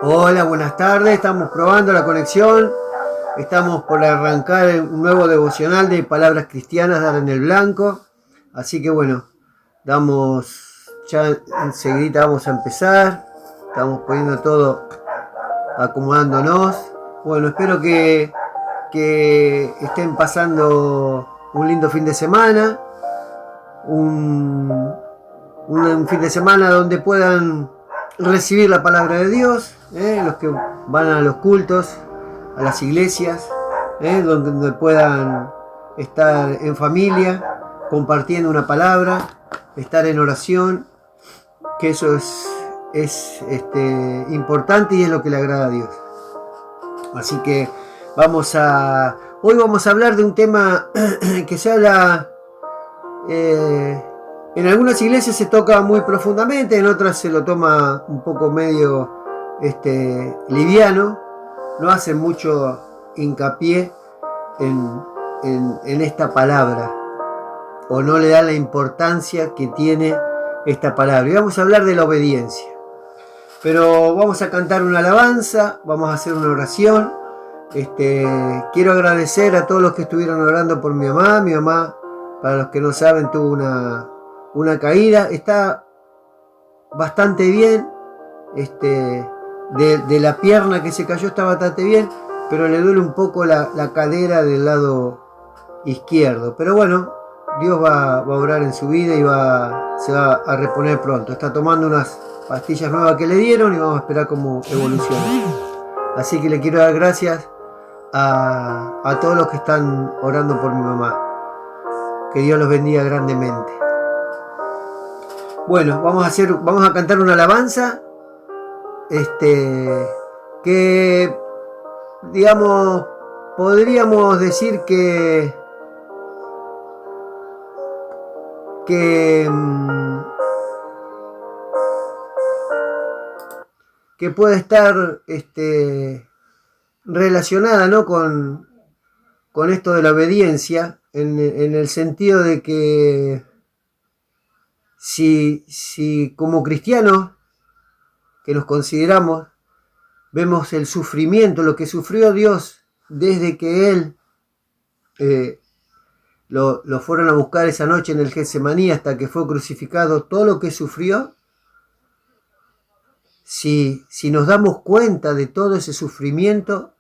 Hola, buenas tardes. Estamos probando la conexión. Estamos por arrancar un nuevo devocional de palabras cristianas, dar en el blanco. Así que bueno, ya enseguida vamos a empezar. Estamos poniendo todo, acomodándonos. Bueno, espero que estén pasando un lindo fin de semana. Un fin de semana donde puedan recibir la palabra de Dios, los que van a los cultos, a las iglesias, donde puedan estar en familia, compartiendo una palabra, estar en oración, que eso es importante y es lo que le agrada a Dios. Así que hoy vamos a hablar de un tema que se habla, en algunas iglesias se toca muy profundamente, en otras se lo toma un poco medio liviano, no hacen mucho hincapié en esta palabra, o no le dan la importancia que tiene esta palabra. Y vamos a hablar de la obediencia. Pero vamos a cantar una alabanza, vamos a hacer una oración. Quiero agradecer a todos los que estuvieron orando por mi mamá. Mi mamá, para los que no saben, tuvo una caída. Está bastante bien. De la pierna que se cayó está bastante bien, pero le duele un poco la cadera del lado izquierdo. Pero bueno, Dios va a obrar en su vida y se va a reponer pronto. Está tomando unas pastillas nuevas que le dieron y vamos a esperar cómo evoluciona. Así que le quiero dar gracias a todos los que están orando por mi mamá. Que Dios los bendiga grandemente. Bueno, vamos a cantar una alabanza. Que digamos, podríamos decir que puede estar relacionada, ¿no?, con esto de la obediencia, en el sentido de que si como cristianos que nos consideramos, vemos el sufrimiento, lo que sufrió Dios desde que Él lo fueron a buscar esa noche en el Getsemaní hasta que fue crucificado, todo lo que sufrió. Si nos damos cuenta de todo ese sufrimiento,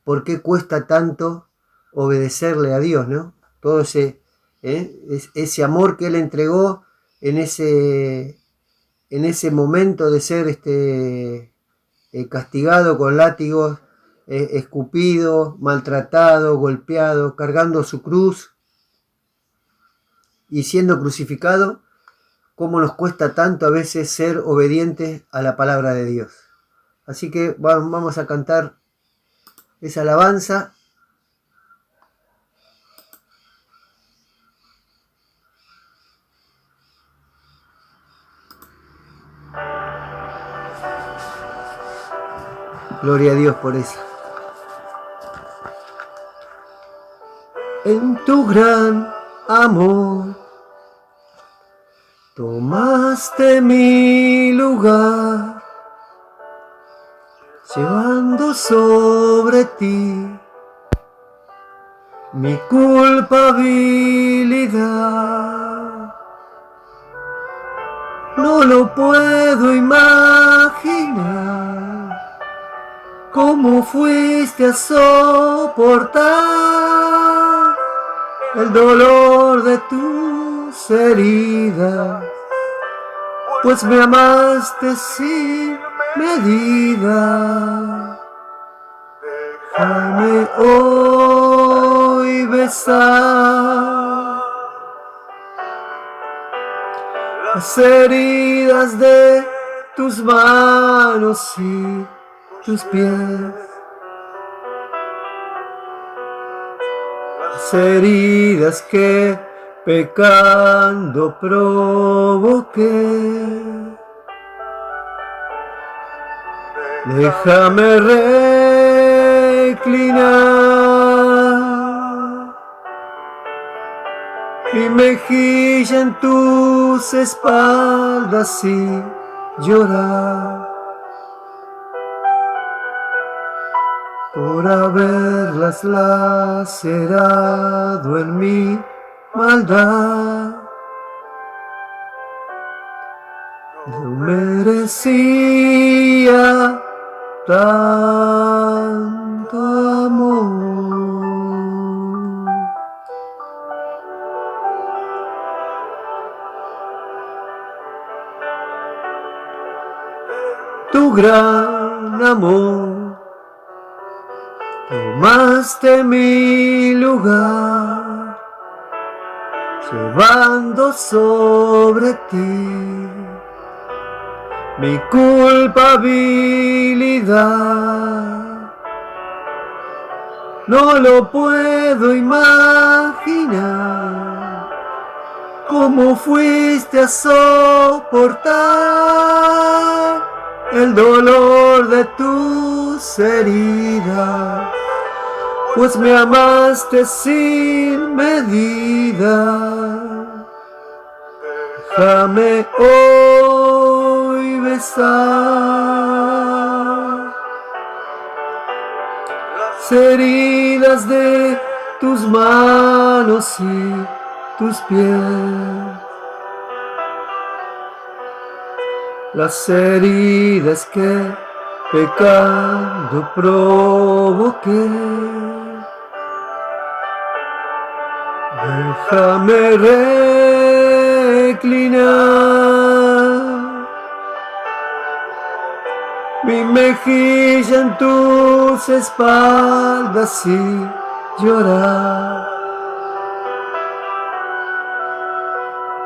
¿por qué cuesta tanto obedecerle a Dios, ¿no? Todo ese amor que Él entregó en ese momento de ser castigado con látigos, escupido, maltratado, golpeado, cargando su cruz y siendo crucificado. Cómo nos cuesta tanto a veces ser obedientes a la palabra de Dios. Así que vamos a cantar esa alabanza. Gloria a Dios por eso. En tu gran amor tomaste mi lugar, llevando sobre ti mi culpabilidad. No lo puedo imaginar, cómo fuiste a soportar el dolor de tus heridas, pues me amaste sin medida. Déjame hoy besar las heridas de tus manos y tus pies, las heridas que pecando provoqué. Déjame reclinar mi mejilla en tus espaldas espaldas y llorar por haberlas lacerado en mi maldad. No merecía tanto amor. Tu gran amor, tomaste mi lugar, llevando sobre ti mi culpabilidad. No lo puedo imaginar, cómo fuiste a soportar el dolor de tus heridas, pues me amaste sin medida. Déjame hoy besar las heridas de tus manos y tus pies, las heridas que pecando provoqué. Déjame reclinar mi mejilla en tus espaldas y llorar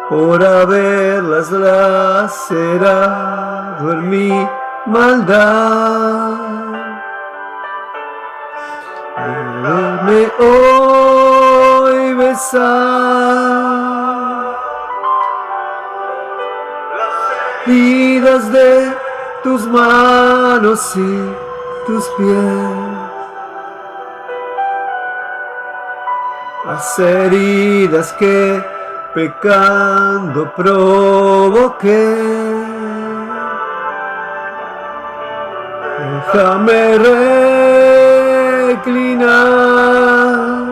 por haberlas lacerado en mi maldad. Déjame hoy besar las heridas de tus manos y tus pies, las heridas que pecando provoqué. Déjame reclinar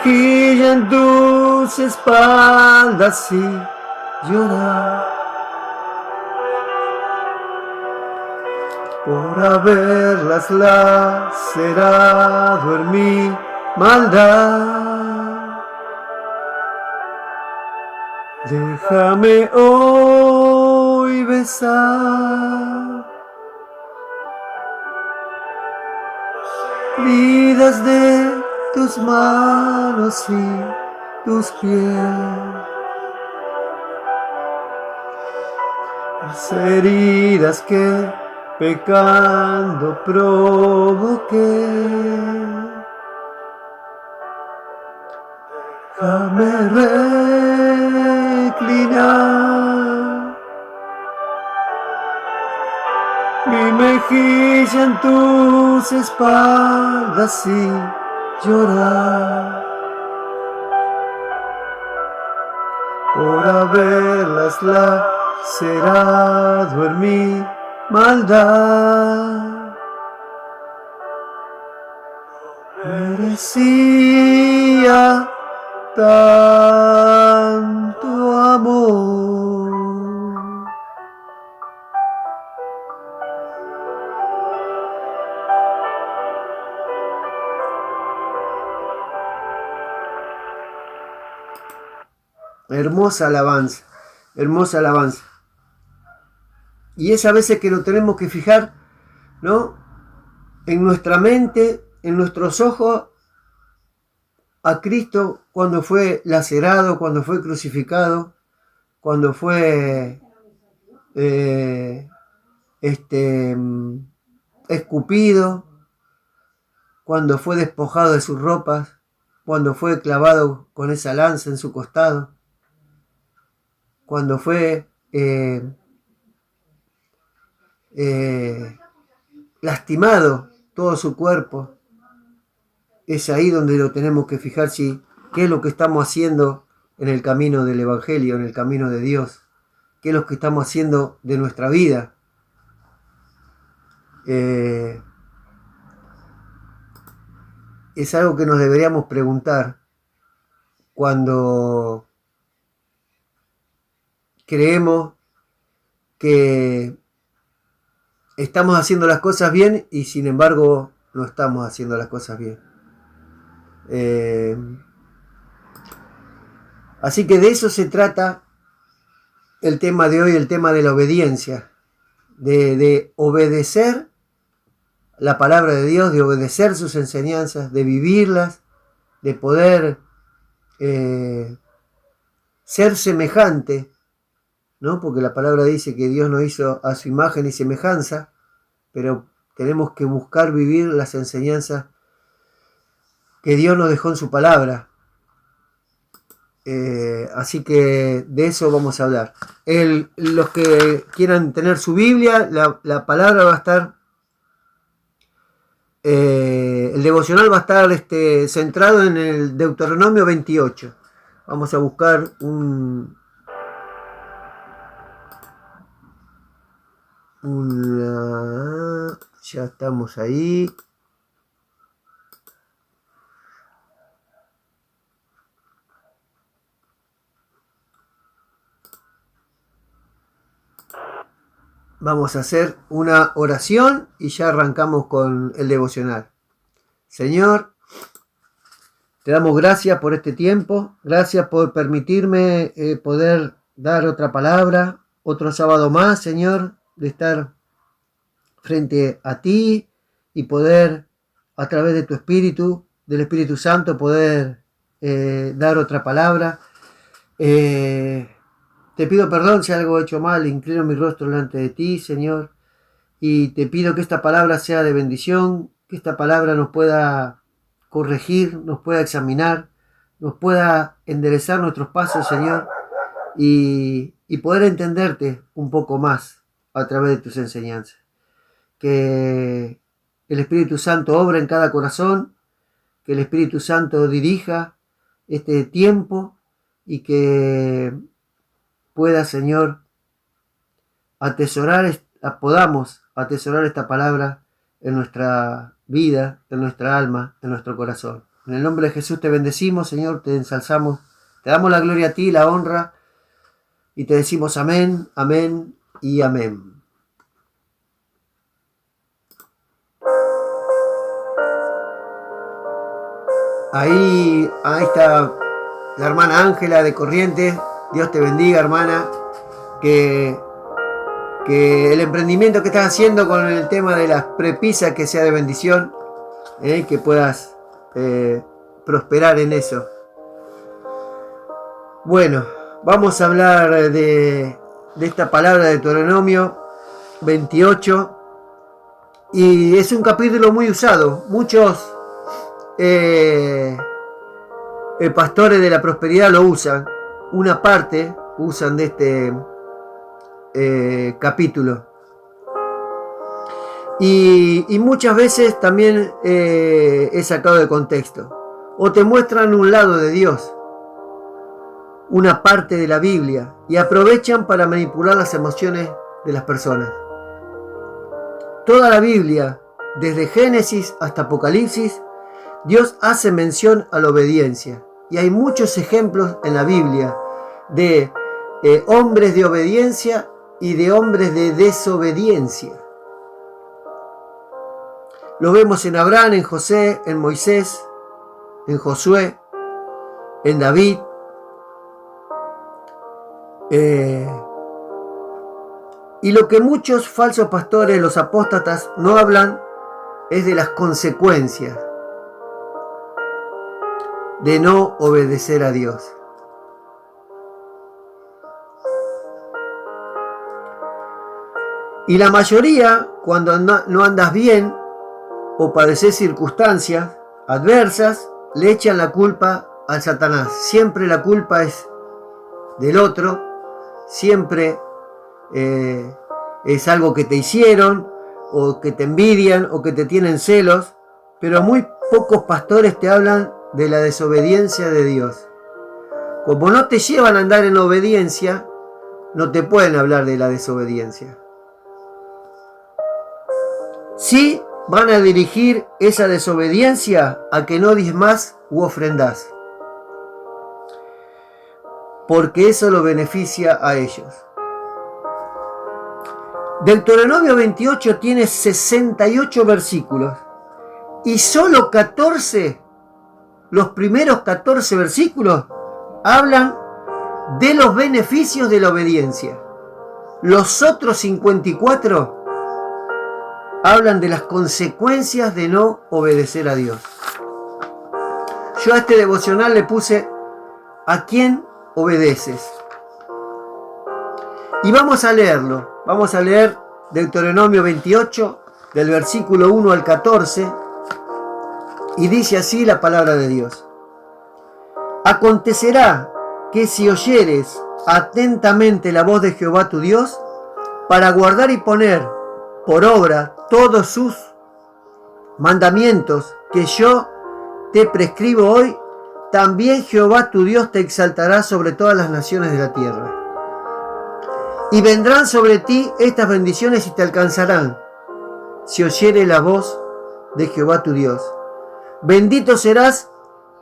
mejilla en tus espaldas y llorar por haberlas lacerado en mi maldad. Déjame hoy besar heridas de tus manos y tus pies, las heridas que pecando provoqué. Déjame reclinar mi mejilla en tus espaldas y llorar por haberlas lacerado en mi maldad. Merecía tanto amor. Hermosa alabanza, hermosa alabanza. Y es a veces que lo tenemos que fijar, ¿no?, en nuestra mente, en nuestros ojos, a Cristo cuando fue lacerado, cuando fue crucificado, cuando fue escupido, cuando fue despojado de sus ropas, cuando fue clavado con esa lanza en su costado, cuando fue lastimado todo su cuerpo. Es ahí donde lo tenemos que fijar, si qué es lo que estamos haciendo en el camino del Evangelio, en el camino de Dios? ¿Qué es lo que estamos haciendo de nuestra vida? Es algo que nos deberíamos preguntar cuando creemos que estamos haciendo las cosas bien y sin embargo no estamos haciendo las cosas bien. Así que de eso se trata el tema de hoy, el tema de la obediencia, de obedecer la palabra de Dios, de obedecer sus enseñanzas, de vivirlas, de poder ser semejante, ¿no? Porque la palabra dice que Dios nos hizo a su imagen y semejanza, pero tenemos que buscar vivir las enseñanzas que Dios nos dejó en su palabra. Así que de eso vamos a hablar. Los que quieran tener su Biblia, la palabra va a estar, el devocional va a estar centrado en el Deuteronomio 28. Vamos a buscar ya estamos ahí. Vamos a hacer una oración y ya arrancamos con el devocional. Señor, te damos gracias por este tiempo, gracias por permitirme poder dar otra palabra, otro sábado más, Señor, de estar frente a ti y poder, a través de tu Espíritu, del Espíritu Santo, poder dar otra palabra. Te pido perdón si algo he hecho mal, inclino mi rostro delante de ti, Señor, y te pido que esta palabra sea de bendición, que esta palabra nos pueda corregir, nos pueda examinar, nos pueda enderezar nuestros pasos, Señor, y poder entenderte un poco más a través de tus enseñanzas. Que el Espíritu Santo obra en cada corazón, que el Espíritu Santo dirija este tiempo y que pueda, Señor, podamos atesorar esta palabra en nuestra vida, en nuestra alma, en nuestro corazón. En el nombre de Jesús te bendecimos, Señor, te ensalzamos, te damos la gloria a ti, la honra, y te decimos amén, amén y amén. Ahí está la hermana Ángela de Corrientes. Dios te bendiga, hermana. Que el emprendimiento que estás haciendo con el tema de las prepisas que sea de bendición, que puedas prosperar en eso. Bueno, vamos a hablar de esta palabra de Deuteronomio 28 y es un capítulo muy usado. Muchos pastores de la prosperidad lo usan, una parte usan de este capítulo y muchas veces también es sacado de contexto o te muestran un lado de Dios, una parte de la Biblia, y aprovechan para manipular las emociones de las personas. Toda la Biblia, desde Génesis hasta Apocalipsis, Dios hace mención a la obediencia, y hay muchos ejemplos en la Biblia de hombres de obediencia y de hombres de desobediencia. Lo vemos en Abraham, en José, en Moisés, en Josué, en David. Y lo que muchos falsos pastores, los apóstatas, no hablan es de las consecuencias de no obedecer a Dios. Y la mayoría, cuando no andas bien o padeces circunstancias adversas, le echan la culpa al Satanás. Siempre la culpa es del otro, siempre es algo que te hicieron, o que te envidian, o que te tienen celos, pero muy pocos pastores te hablan de la desobediencia de Dios. Como no te llevan a andar en obediencia, no te pueden hablar de la desobediencia. Sí van a dirigir esa desobediencia a que no diezmás u ofrendás, porque eso lo beneficia a ellos. Deuteronomio 28 tiene 68 versículos y solo 14, los primeros 14 versículos, hablan de los beneficios de la obediencia. Los otros 54 hablan de las consecuencias de no obedecer a Dios. Yo a este devocional le puse ¿a quién obedeces? Y vamos a leerlo. Vamos a leer Deuteronomio 28, del versículo 1 al 14, y dice así la palabra de Dios. Acontecerá que si oyeres atentamente la voz de Jehová tu Dios, para guardar y poner por obra todos sus mandamientos que yo te prescribo hoy, también Jehová tu Dios te exaltará sobre todas las naciones de la tierra. Y vendrán sobre ti estas bendiciones y te alcanzarán, si oyeres la voz de Jehová tu Dios. Bendito serás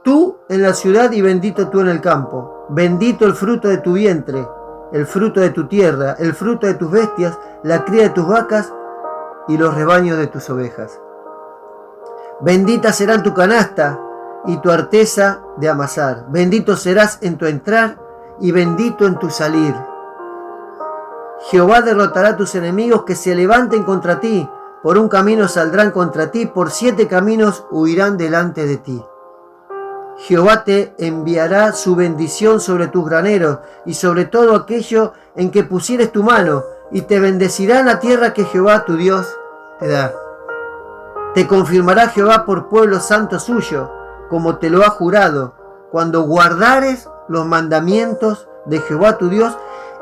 tú en la ciudad y bendito tú en el campo. Bendito el fruto de tu vientre, el fruto de tu tierra, el fruto de tus bestias, la cría de tus vacas y los rebaños de tus ovejas. Bendita será tu canasta y tu arteza de amasar. Bendito serás en tu entrar y bendito en tu salir. Jehová derrotará a tus enemigos que se levanten contra ti. Por un camino saldrán contra ti, por 7 caminos huirán delante de ti. Jehová te enviará su bendición sobre tus graneros y sobre todo aquello en que pusieres tu mano, y te bendecirá en la tierra que Jehová tu Dios te da. Te confirmará Jehová por pueblo santo suyo, como te lo ha jurado, cuando guardares los mandamientos de Jehová tu Dios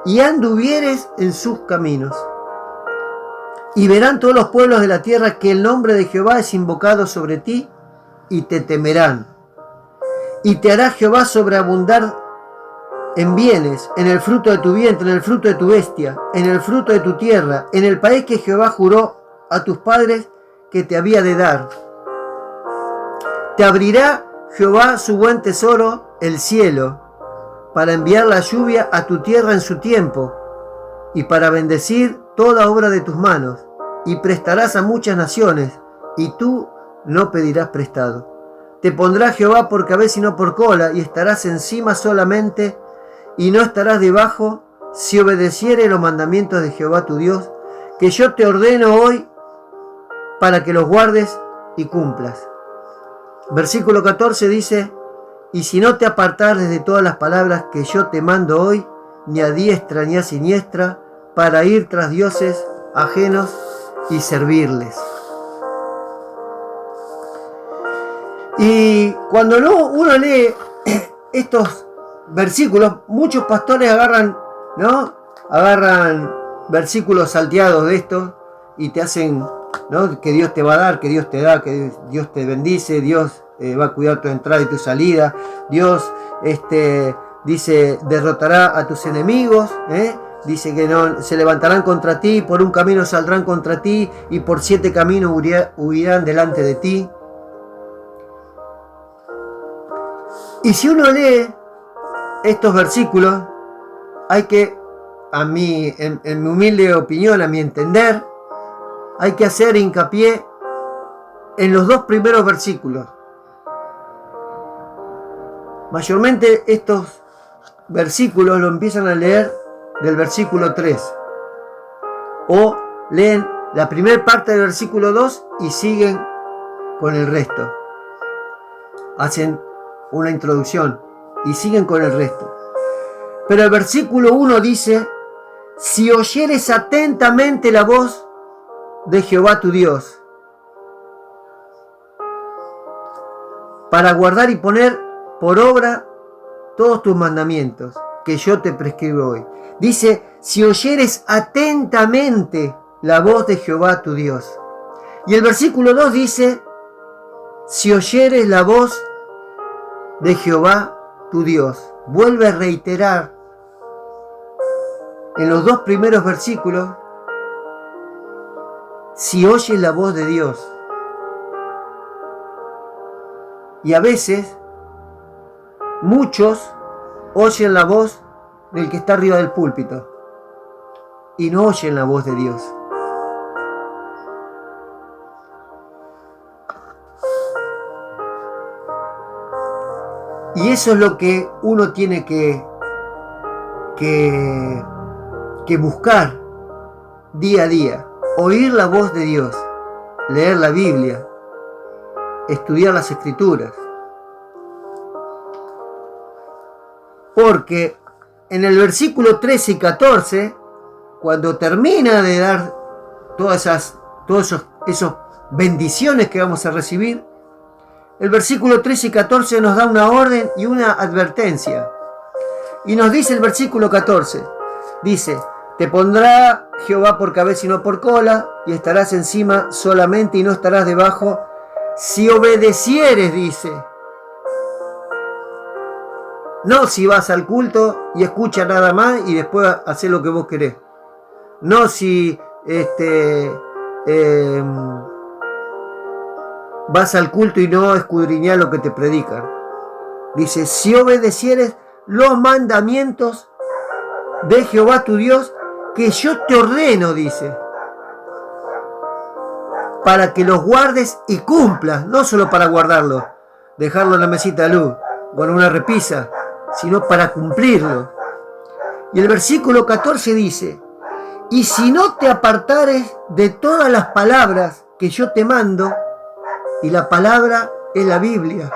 y anduvieres en sus caminos. Y verán todos los pueblos de la tierra que el nombre de Jehová es invocado sobre ti, y te temerán. Y te hará Jehová sobreabundar en bienes, en el fruto de tu vientre, en el fruto de tu bestia, en el fruto de tu tierra, en el país que Jehová juró a tus padres que te había de dar. Te abrirá Jehová su buen tesoro, el cielo, para enviar la lluvia a tu tierra en su tiempo, y para bendecir toda obra de tus manos, y prestarás a muchas naciones, y tú no pedirás prestado. Te pondrá Jehová por cabeza y no por cola, y estarás encima solamente, y no estarás debajo, si obedecieres los mandamientos de Jehová tu Dios, que yo te ordeno hoy, para que los guardes y cumplas. Versículo 14 dice: y si no te apartares de todas las palabras que yo te mando hoy, ni a diestra ni a siniestra, para ir tras dioses ajenos y servirles. Y cuando uno lee estos versículos, muchos pastores agarran versículos salteados de estos y te hacen, ¿no?, que Dios te va a dar, que Dios te da, que Dios te bendice, Dios va a cuidar tu entrada y tu salida, Dios dice derrotará a tus enemigos, dice que no se levantarán contra ti, por un camino saldrán contra ti y por 7 caminos huirán delante de ti. Y si uno lee estos versículos, hay que, en mi humilde opinión, a mi entender, hay que hacer hincapié en los 2 primeros versículos. Mayormente estos versículos lo empiezan a leer del versículo 3. O leen la primera parte del versículo 2 y siguen con el resto. Hacen una introducción y siguen con el resto. Pero el versículo 1 dice: si oyeres atentamente la voz de Jehová tu Dios, para guardar y poner por obra todos tus mandamientos que yo te prescribo hoy. Dice: si oyeres atentamente la voz de Jehová tu Dios. Y el versículo 2 dice: si oyeres la voz de Jehová tu Dios. vuelve a reiterar en los 2 primeros versículos: si oyes la voz de Dios. Y a veces, muchos oyen la voz del que está arriba del púlpito y no oyen la voz de Dios. Y eso es lo que uno tiene que buscar día a día. Oír la voz de Dios, leer la Biblia, estudiar las Escrituras. Porque en el versículo 13 y 14, cuando termina de dar todas esas bendiciones que vamos a recibir, el versículo 13 y 14 nos da una orden y una advertencia. Y nos dice el versículo 14, dice: te pondrá Jehová por cabeza y no por cola, y estarás encima solamente y no estarás debajo, si obedecieres, dice. No si vas al culto y escuchas nada más y después haces lo que vos querés. No si vas al culto y no escudriñás lo que te predican. Dice: si obedecieres los mandamientos de Jehová tu Dios, que yo te ordeno, dice, para que los guardes y cumplas, no solo para guardarlo, dejarlo en la mesita de luz o en una repisa, sino para cumplirlo. Y el versículo 14 dice: y si no te apartares de todas las palabras que yo te mando, y la palabra es la Biblia,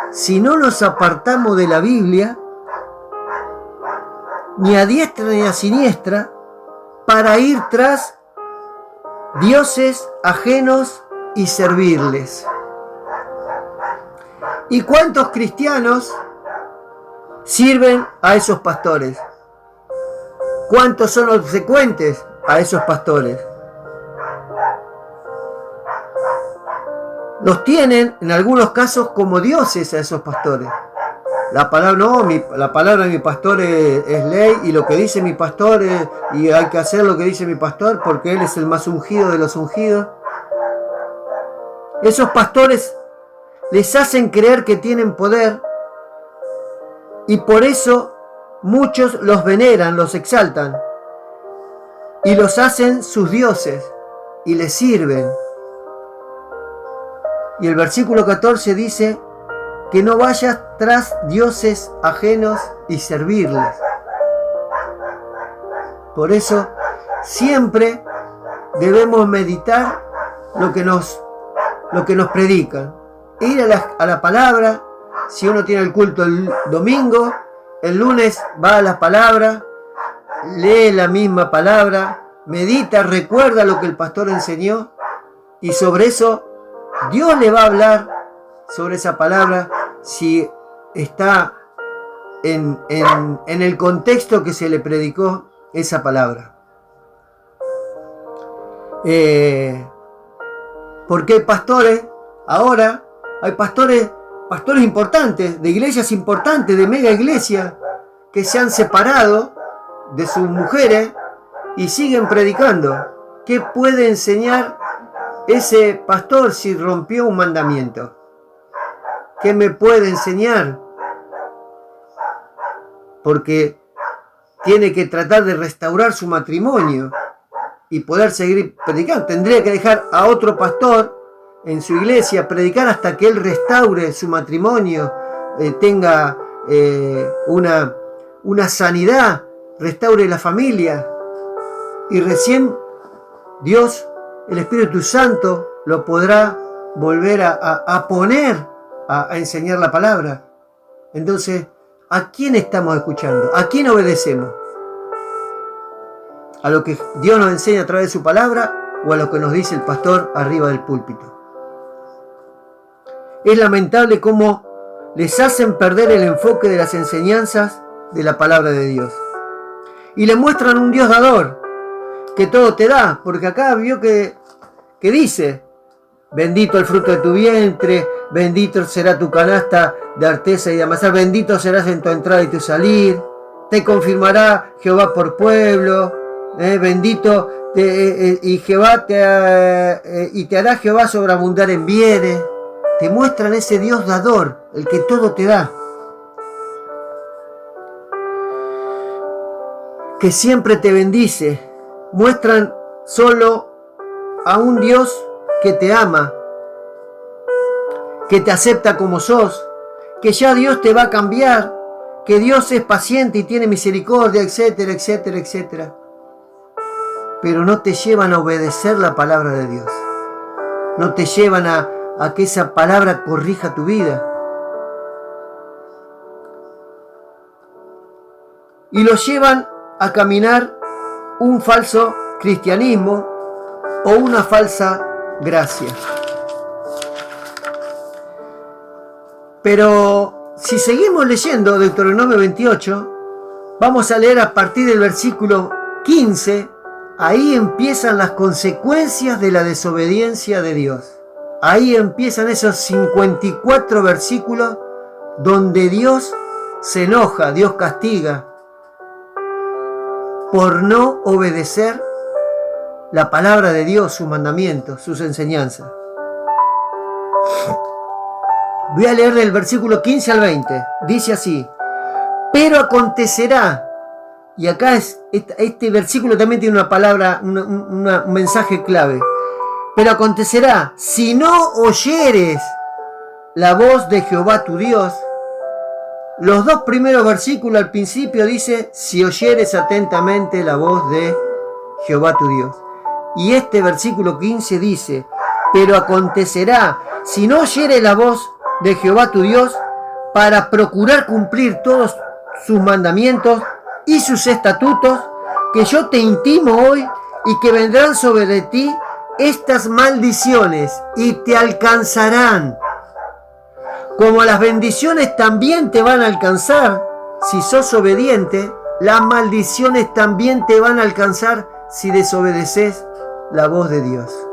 si no nos apartamos de la Biblia, ni a diestra ni a siniestra, para ir tras dioses ajenos y servirles. ¿Y cuántos cristianos sirven a esos pastores? ¿Cuántos son obsecuentes a esos pastores? Los tienen en algunos casos como dioses a esos pastores. La palabra la palabra de mi pastor es ley, y lo que dice mi pastor y hay que hacer lo que dice mi pastor porque él es el más ungido de los ungidos. Esos pastores les hacen creer que tienen poder, y por eso muchos los veneran, los exaltan y los hacen sus dioses y les sirven. Y el versículo 14 dice que no vayas tras dioses ajenos y servirles. Por eso siempre debemos meditar lo que nos predican. Ir a la palabra. Si uno tiene el culto el domingo, el lunes va a la palabra, lee la misma palabra, medita, recuerda lo que el pastor enseñó, y sobre eso Dios le va a hablar sobre esa palabra si está en el contexto que se le predicó esa palabra. Porque hay pastores, ahora hay pastores importantes, de iglesias importantes, de mega iglesias, que se han separado de sus mujeres y siguen predicando. ¿Qué puede enseñar ese pastor si rompió un mandamiento? ¿Qué me puede enseñar? Porque tiene que tratar de restaurar su matrimonio y poder seguir predicando. Tendría que dejar a otro pastor en su iglesia predicar hasta que él restaure su matrimonio, tenga una sanidad, restaure la familia, y recién Dios, el Espíritu Santo, lo podrá volver a poner a enseñar la palabra. Entonces, ¿a quién estamos escuchando? ¿A quién obedecemos? ¿A lo que Dios nos enseña a través de su palabra o a lo que nos dice el pastor arriba del púlpito? Es lamentable cómo les hacen perder el enfoque de las enseñanzas de la palabra de Dios. Y le muestran un Dios dador, que todo te da, porque acá vio que dice, Bendito el fruto de tu vientre, bendito será tu canasta de arteza y de amasar, bendito serás en tu entrada y tu salir, te confirmará Jehová por pueblo, bendito y te hará Jehová sobreabundar en bienes. Te muestran ese Dios dador, el que todo te da, que siempre te bendice. Muestran solo a un Dios que te ama, que te acepta como sos, que ya Dios te va a cambiar, que Dios es paciente y tiene misericordia, etcétera, etcétera, etcétera. Pero no te llevan a obedecer la palabra de Dios. No te llevan a que esa palabra corrija tu vida. Y los llevan a caminar un falso cristianismo o una falsa gracia. Pero si seguimos leyendo Deuteronomio 28, vamos a leer a partir del versículo 15. Ahí empiezan las consecuencias de la desobediencia de Dios. Ahí empiezan esos 54 versículos donde Dios se enoja, Dios castiga por no obedecer la palabra de Dios, sus mandamientos, sus enseñanzas. Voy a leer del versículo 15 al 20. Dice así: pero acontecerá, y acá este versículo también tiene una palabra, un mensaje clave. Pero acontecerá, si no oyeres la voz de Jehová tu Dios. Los dos primeros versículos al principio dice: si oyeres atentamente la voz de Jehová tu Dios. Y este versículo 15 dice: pero acontecerá, si no oyeres la voz de Jehová tu Dios, para procurar cumplir todos sus mandamientos y sus estatutos, que yo te intimo hoy, y que vendrán sobre ti estas maldiciones, y te alcanzarán. Como las bendiciones también te van a alcanzar si sos obediente, las maldiciones también te van a alcanzar si desobedeces la voz de Dios.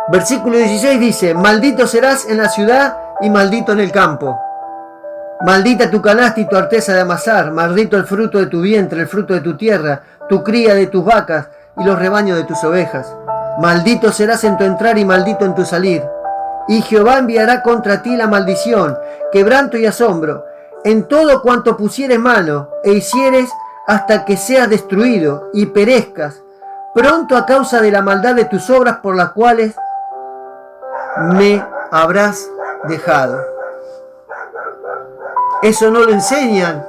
Versículo 16 dice: maldito serás en la ciudad y maldito en el campo. Maldita tu canasta y tu arteza de amasar, maldito el fruto de tu vientre, el fruto de tu tierra, tu cría de tus vacas y los rebaños de tus ovejas. Maldito serás en tu entrar y maldito en tu salir. Y Jehová enviará contra ti la maldición, quebranto y asombro, en todo cuanto pusieres mano, e hicieres hasta que seas destruido y perezcas, pronto a causa de la maldad de tus obras por las cuales me habrás dejado. Eso no lo enseñan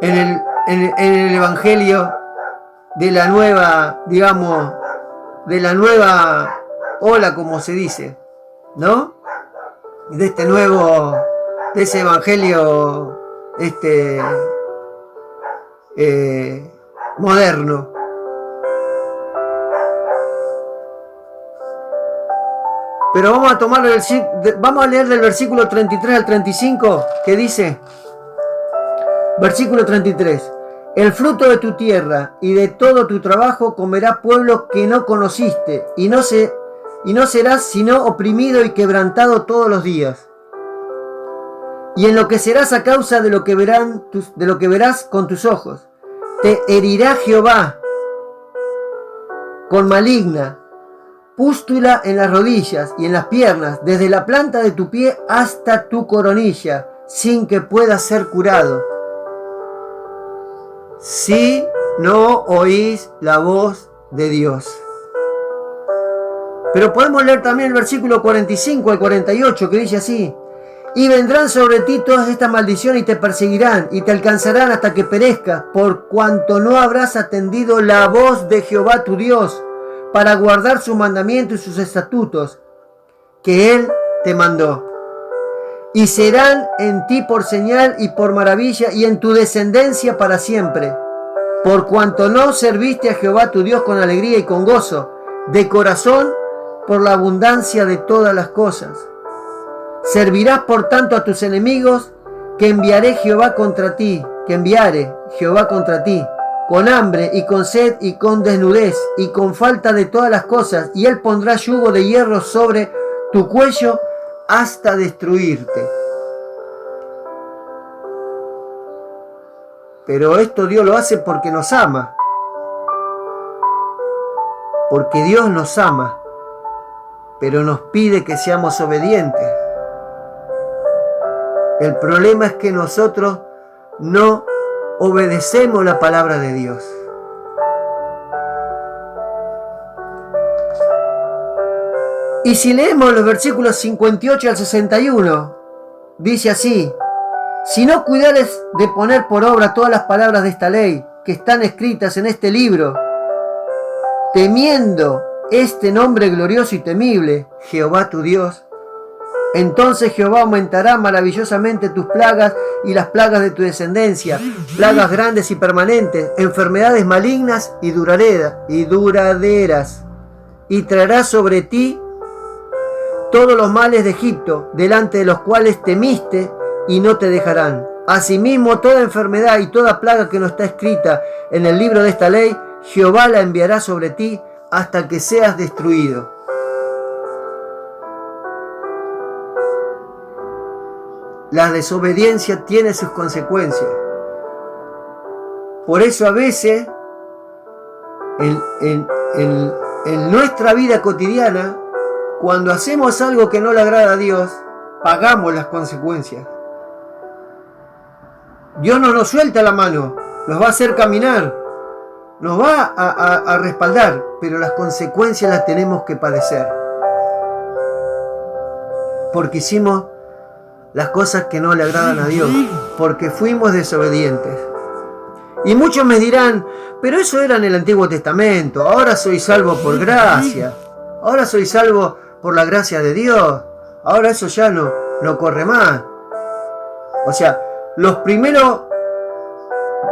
en el Evangelio de la nueva, digamos, de la nueva ola, como se dice, ¿no? De ese Evangelio, moderno. Pero vamos a leer del versículo 33 al 35, que dice, versículo 33: el fruto de tu tierra y de todo tu trabajo comerá pueblo que no conociste, y no serás sino oprimido y quebrantado todos los días. Y enloquecerás a causa de lo que verás con tus ojos. Te herirá Jehová con maligna, pústula en las rodillas y en las piernas, desde la planta de tu pie hasta tu coronilla, sin que puedas ser curado, si no oís la voz de Dios. Pero podemos leer también el versículo 45 al 48, que dice así: y vendrán sobre ti todas estas maldiciones y te perseguirán y te alcanzarán hasta que perezcas, por cuanto no habrás atendido la voz de Jehová tu Dios, para guardar sus mandamientos y sus estatutos que Él te mandó. Y serán en ti por señal y por maravilla, y en tu descendencia para siempre, por cuanto no serviste a Jehová tu Dios con alegría y con gozo, de corazón, por la abundancia de todas las cosas. Servirás por tanto a tus enemigos, que enviare Jehová contra ti, con hambre y con sed y con desnudez y con falta de todas las cosas, y él pondrá yugo de hierro sobre tu cuello hasta destruirte. Pero esto Dios lo hace porque nos ama. Porque Dios nos ama, pero nos pide que seamos obedientes. El problema es que nosotros no obedecemos la palabra de Dios. Y si leemos los versículos 58 al 61, dice así: si no cuidares de poner por obra todas las palabras de esta ley que están escritas en este libro, temiendo este nombre glorioso y temible, Jehová tu Dios, entonces Jehová aumentará maravillosamente tus plagas y las plagas de tu descendencia, plagas grandes y permanentes, enfermedades malignas y duraderas, y traerá sobre ti todos los males de Egipto, delante de los cuales temiste, y no te dejarán. Asimismo, toda enfermedad y toda plaga que no está escrita en el libro de esta ley, Jehová la enviará sobre ti hasta que seas destruido. La desobediencia tiene sus consecuencias. Por eso a veces en nuestra vida cotidiana, cuando hacemos algo que no le agrada a Dios, pagamos las consecuencias. Dios no nos suelta la mano, nos va a hacer caminar, nos va a respaldar, pero las consecuencias las tenemos que padecer. Porque hicimos las cosas que no le agradan a Dios, porque fuimos desobedientes. Y muchos me dirán, pero eso era en el Antiguo Testamento, ahora soy salvo por gracia, ahora soy salvo por la gracia de Dios, ahora eso ya no corre más. O sea, los primeros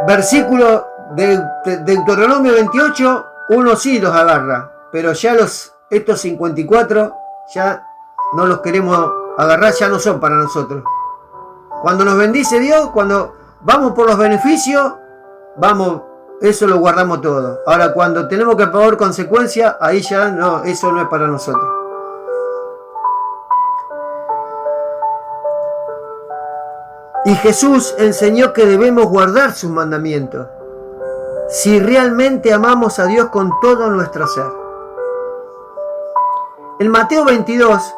versículos de Deuteronomio 28, uno sí los agarra, pero ya estos 54 ya no los queremos agarrar, ya no son para nosotros. Cuando nos bendice Dios, cuando vamos por los beneficios, vamos, eso lo guardamos todo. Ahora, cuando tenemos que pagar consecuencias, ahí ya no, eso no es para nosotros. Y Jesús enseñó que debemos guardar sus mandamientos, si realmente amamos a Dios con todo nuestro ser. En Mateo 22,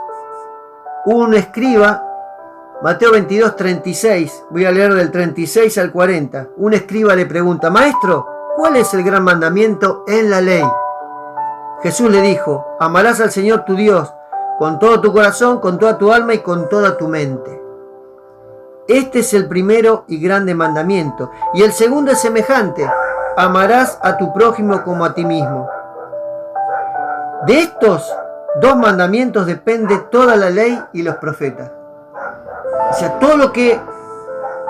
un escriba, Mateo 22, 36, voy a leer del 36 al 40, un escriba le pregunta: Maestro, ¿cuál es el gran mandamiento en la ley? Jesús le dijo: amarás al Señor tu Dios con todo tu corazón, con toda tu alma y con toda tu mente. Este es el primero y grande mandamiento. Y el segundo es semejante: amarás a tu prójimo como a ti mismo. De estos dos mandamientos depende toda la ley y los profetas. O sea, todo lo que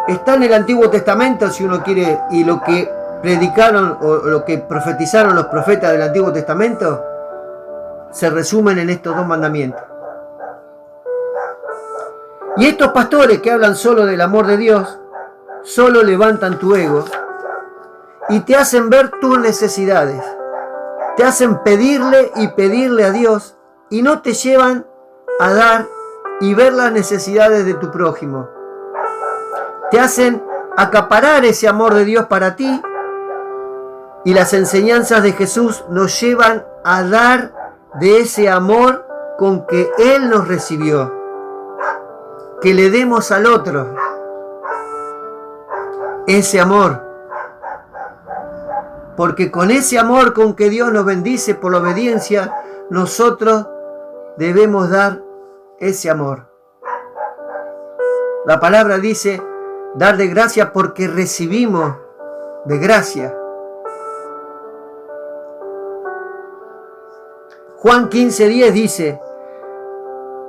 está en el Antiguo Testamento, si uno quiere, y lo que predicaron o lo que profetizaron los profetas del Antiguo Testamento, se resumen en estos dos mandamientos. Y estos pastores que hablan solo del amor de Dios, solo levantan tu ego y te hacen ver tus necesidades. Te hacen pedirle y pedirle a Dios y no te llevan a dar y ver las necesidades de tu prójimo. Te hacen acaparar ese amor de Dios para ti, y las enseñanzas de Jesús nos llevan a dar de ese amor con que Él nos recibió. Que le demos al otro ese amor. Porque con ese amor con que Dios nos bendice por la obediencia, nosotros debemos dar ese amor. La palabra dice dar de gracia porque recibimos de gracia. Juan 15:10 dice: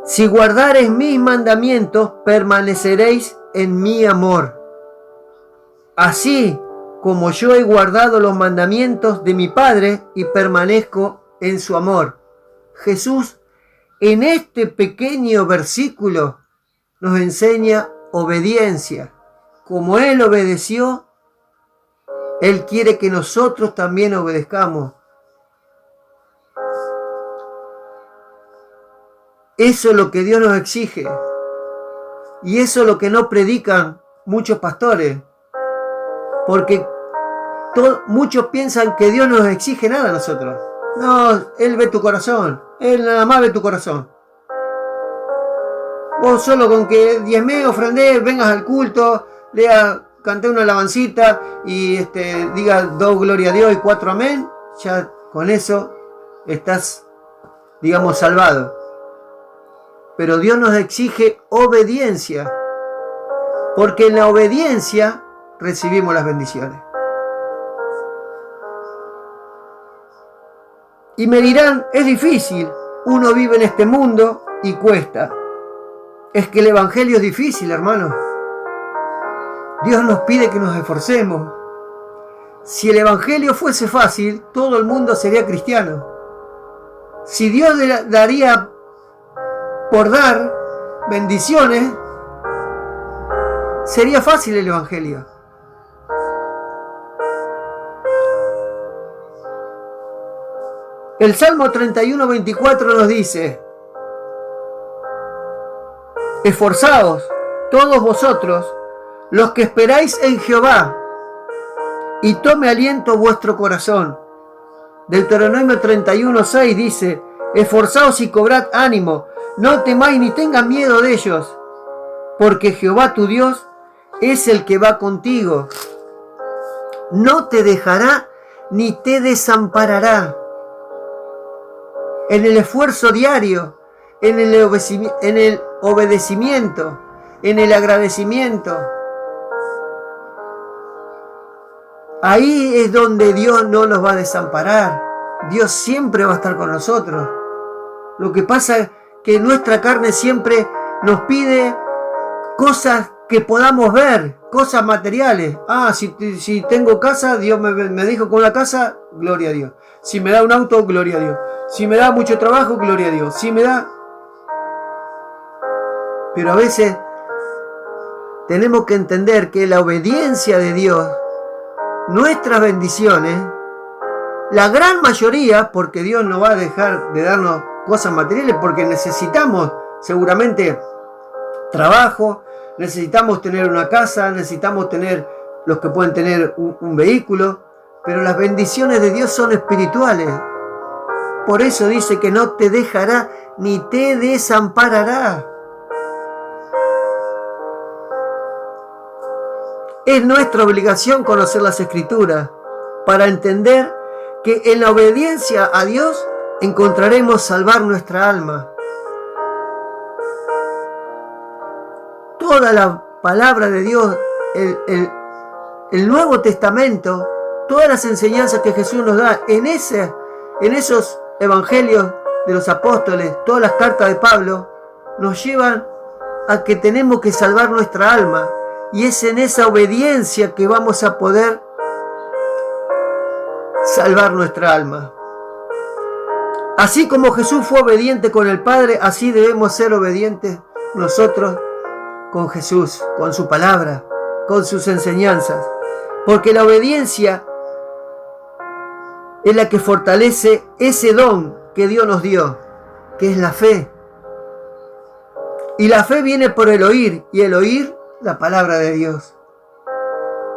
si guardareis mis mandamientos, permaneceréis en mi amor, así como yo he guardado los mandamientos de mi Padre y permanezco en su amor. Jesús, en este pequeño versículo, nos enseña obediencia. Como Él obedeció, Él quiere que nosotros también obedezcamos. Eso es lo que Dios nos exige. Y eso es lo que no predican muchos pastores. Porque muchos piensan que Dios no nos exige nada a nosotros. No, Él ve tu corazón. Él nada más ve tu corazón. Vos solo con que diezmé, ofrendé, vengas al culto, canté una alabancita y diga 2 gloria a Dios y 4 amén, ya con eso estás, digamos, salvado. Pero Dios nos exige obediencia, porque en la obediencia recibimos las bendiciones. Y me dirán, es difícil, uno vive en este mundo y cuesta. Es que el evangelio es difícil, hermano. Dios nos pide que nos esforcemos. Si el evangelio fuese fácil, todo el mundo sería cristiano. Si Dios daría por dar bendiciones, sería fácil el evangelio. El Salmo 31:24 nos dice: esforzaos todos vosotros, los que esperáis en Jehová, y tome aliento vuestro corazón. Deuteronomio 31:6 dice: esforzaos y cobrad ánimo, no temáis ni tengas miedo de ellos, porque Jehová tu Dios es el que va contigo. No te dejará ni te desamparará. En el esfuerzo diario, en el obedecimiento, en el agradecimiento. Ahí es donde Dios no nos va a desamparar. Dios siempre va a estar con nosotros. Lo que pasa es que nuestra carne siempre nos pide cosas que podamos ver, cosas materiales. Si tengo casa, Dios me dijo con la casa, gloria a Dios. Si me da un auto, gloria a Dios. Si me da mucho trabajo, gloria a Dios. Si me da... Pero a veces tenemos que entender que la obediencia de Dios, nuestras bendiciones, la gran mayoría, porque Dios no va a dejar de darnos cosas materiales, porque necesitamos seguramente trabajo, necesitamos tener una casa, necesitamos tener los que pueden tener un vehículo, pero las bendiciones de Dios son espirituales. Por eso dice que no te dejará ni te desamparará. Es nuestra obligación conocer las Escrituras para entender que en la obediencia a Dios encontraremos salvar nuestra alma. Toda la palabra de Dios, el Nuevo Testamento, todas las enseñanzas que Jesús nos da en esos evangelios de los apóstoles, todas las cartas de Pablo, nos llevan a que tenemos que salvar nuestra alma. Y es en esa obediencia que vamos a poder salvar nuestra alma. Así como Jesús fue obediente con el Padre, así debemos ser obedientes nosotros con Jesús, con su palabra, con sus enseñanzas. Porque la obediencia es la que fortalece ese don que Dios nos dio, que es la fe. Y la fe viene por el oír, y el oír la palabra de Dios.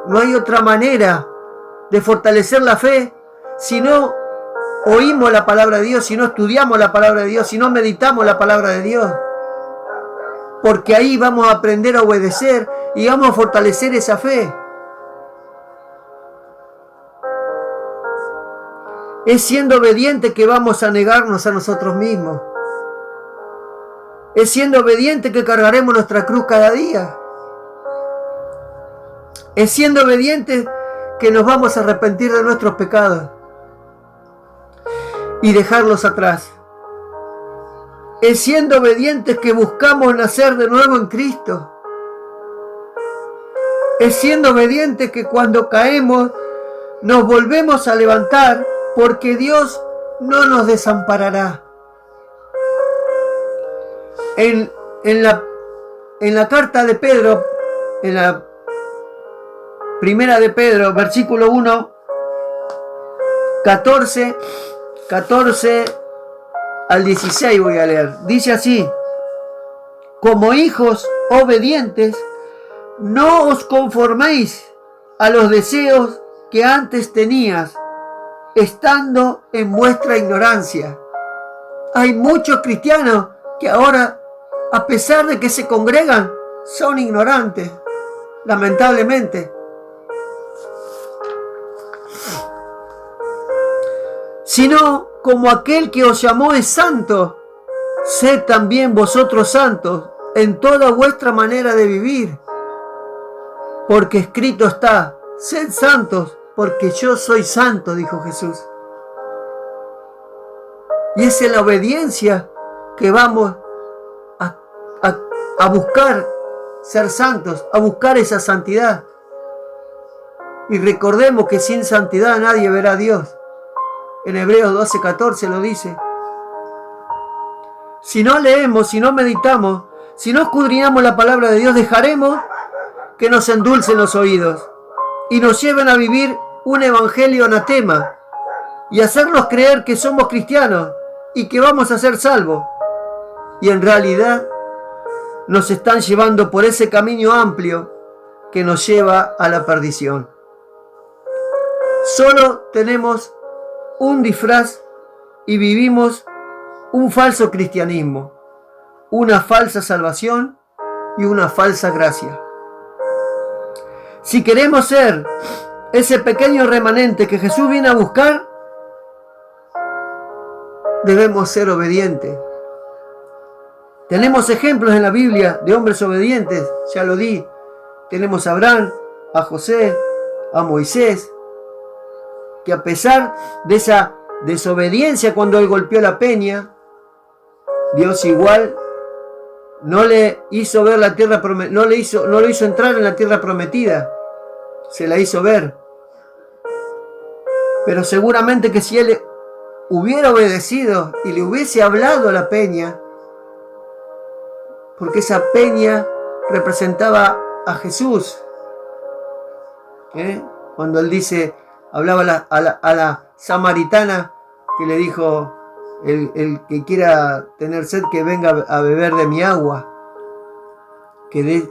No hay otra manera de fortalecer la fe si no oímos la palabra de Dios, si no estudiamos la palabra de Dios, si no meditamos la palabra de Dios. Porque ahí vamos a aprender a obedecer y vamos a fortalecer esa fe. Es siendo obediente que vamos a negarnos a nosotros mismos. Es siendo obediente que cargaremos nuestra cruz cada día. Es siendo obedientes que nos vamos a arrepentir de nuestros pecados y dejarlos atrás. Es siendo obedientes que buscamos nacer de nuevo en Cristo. Es siendo obedientes que cuando caemos nos volvemos a levantar, porque Dios no nos desamparará. En la carta de Pedro, en la Primera de Pedro, versículo 1, 14 al 16 voy a leer. Dice así: como hijos obedientes, no os conforméis a los deseos que antes tenías, estando en vuestra ignorancia. Hay muchos cristianos que ahora, a pesar de que se congregan, son ignorantes, lamentablemente. Sino como aquel que os llamó es santo, sed también vosotros santos en toda vuestra manera de vivir. Porque escrito está: sed santos, porque yo soy santo, dijo Jesús. Y es en la obediencia que vamos a buscar ser santos, a buscar esa santidad. Y recordemos que sin santidad nadie verá a Dios. En Hebreos 12:14 lo dice. Si no leemos, si no meditamos, si no escudriñamos la palabra de Dios, dejaremos que nos endulcen los oídos y nos lleven a vivir un evangelio anatema y hacernos creer que somos cristianos y que vamos a ser salvos. Y en realidad nos están llevando por ese camino amplio que nos lleva a la perdición. Solo tenemos un disfraz y vivimos un falso cristianismo, una falsa salvación y una falsa gracia. Si queremos ser ese pequeño remanente que Jesús viene a buscar, debemos ser obedientes. Tenemos ejemplos en la Biblia de hombres obedientes, ya lo di. Tenemos a Abraham, a José, a Moisés, que a pesar de esa desobediencia cuando él golpeó la peña, Dios igual no le hizo ver la tierra prometida, no lo hizo entrar en la tierra prometida, se la hizo ver. Pero seguramente que si él hubiera obedecido y le hubiese hablado a la peña, porque esa peña representaba a Jesús, cuando él dice, hablaba a la samaritana que le dijo: el que quiera tener sed, que venga a beber de mi agua, que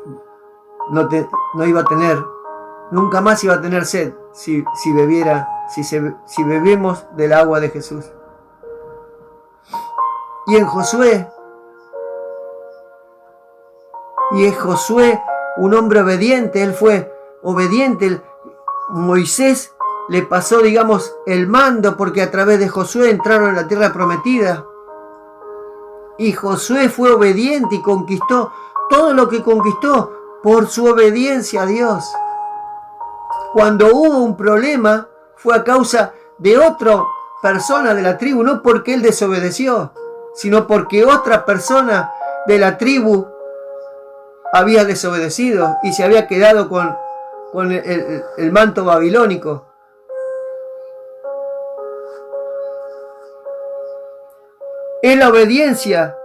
no iba a tener, nunca más iba a tener sed si bebemos del agua de Jesús. Y en Josué, un hombre obediente, él fue obediente. Moisés le pasó, digamos, el mando, porque a través de Josué entraron en la tierra prometida. Y Josué fue obediente y conquistó todo lo que conquistó por su obediencia a Dios. Cuando hubo un problema, fue a causa de otra persona de la tribu, no porque él desobedeció, sino porque otra persona de la tribu había desobedecido y se había quedado con el manto babilónico. Es la obediencia